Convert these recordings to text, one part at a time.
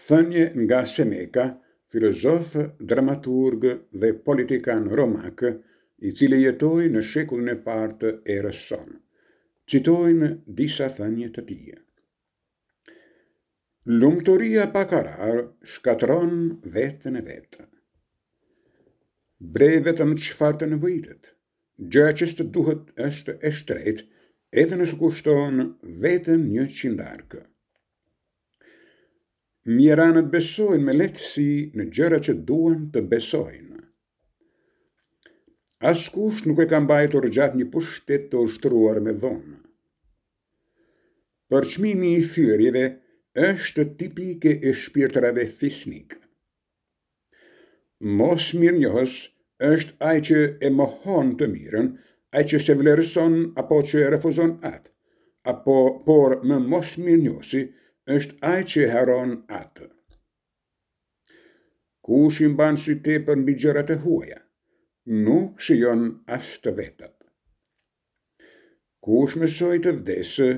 Thënie nga Seneca, filozof, dramaturg dhe politikan romak, I cili jetoi në shekullin e parë të erës sonë. Citojmë disa thënie të tij. Lumturia pa karar shkatron veten e vet. Brej vetëm çfarë të nevojitet. Gjëja që të duhet është e shtrejtë, edhe nëse kushton vetëm 100 darkë. Mjeranët besojnë me lehtësi në gjëra që duan të besojnë. Askush nuk e ka mbajtur gjatë një pushtet të ushtruar me dhonë. Përçmimi I thyrjeve është tipike e shpirtrave fisnik. Mos mirënjohës është ai që e mohon të mirën, ai që se vlerëson apo që refuzon atë, por më mos mirënjohësi është ai që haron atë. Kush I mban sy tepër mbi gjërat e huaja, nuk shijon as të vetat. Kush mësoi të vdesë,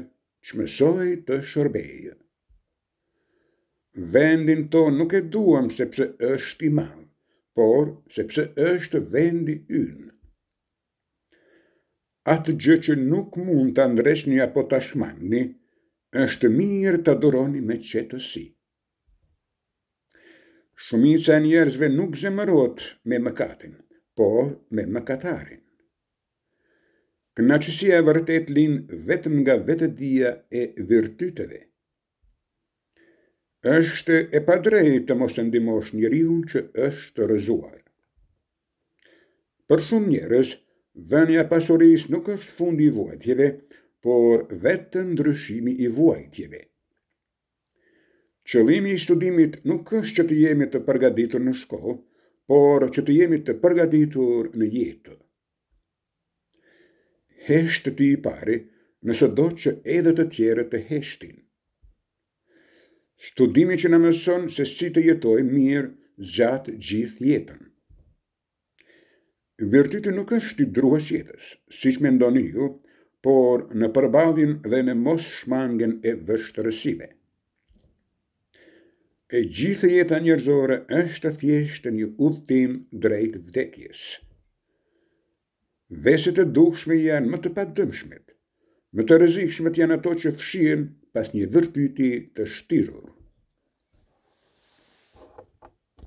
çmësoi të shërbejë. Vendin tonë nuk e duam sepse është I madh, por sepse është vendi ynë. Atë gjë që nuk mund ta ndresni apo ta shmangni, është mirë ta duroni me qetësi. Shumica e njerëzve nuk zemërohet me mëkatin, por me mëkatarin. Kënaqësia e vërtet lind vetëm nga vetëdia e virtyteve. Është e padrejtë të mos e ndihmosh njeriun që është rrëzuar. Për shumë njerëz, vënia e pasurisë nuk është fundi I vuajtjeve, por vetëm ndryshimi I vuajtjeve. Qëllimi I studimit nuk është që të jemi të përgatitur në shkollë, por që të jemi të përgatitur në jetë. Heshtë ti I pari, nëse do që edhe të tjerët të heshtin. Studimi që na mëson se si të jetojmë mirë gjatë gjithë jetën. Virtyti nuk është I drues jetës, siç mendoni ju, por në përballjen dhe në mos shmangjen e vështirësive. E gjithë jeta njerëzore është thjesht një udhtim drejt vdekjes. Veset e dukshme janë më të padëmshmet, më të rrezikshmet janë ato që fshihen pas një virtyti të shtirur.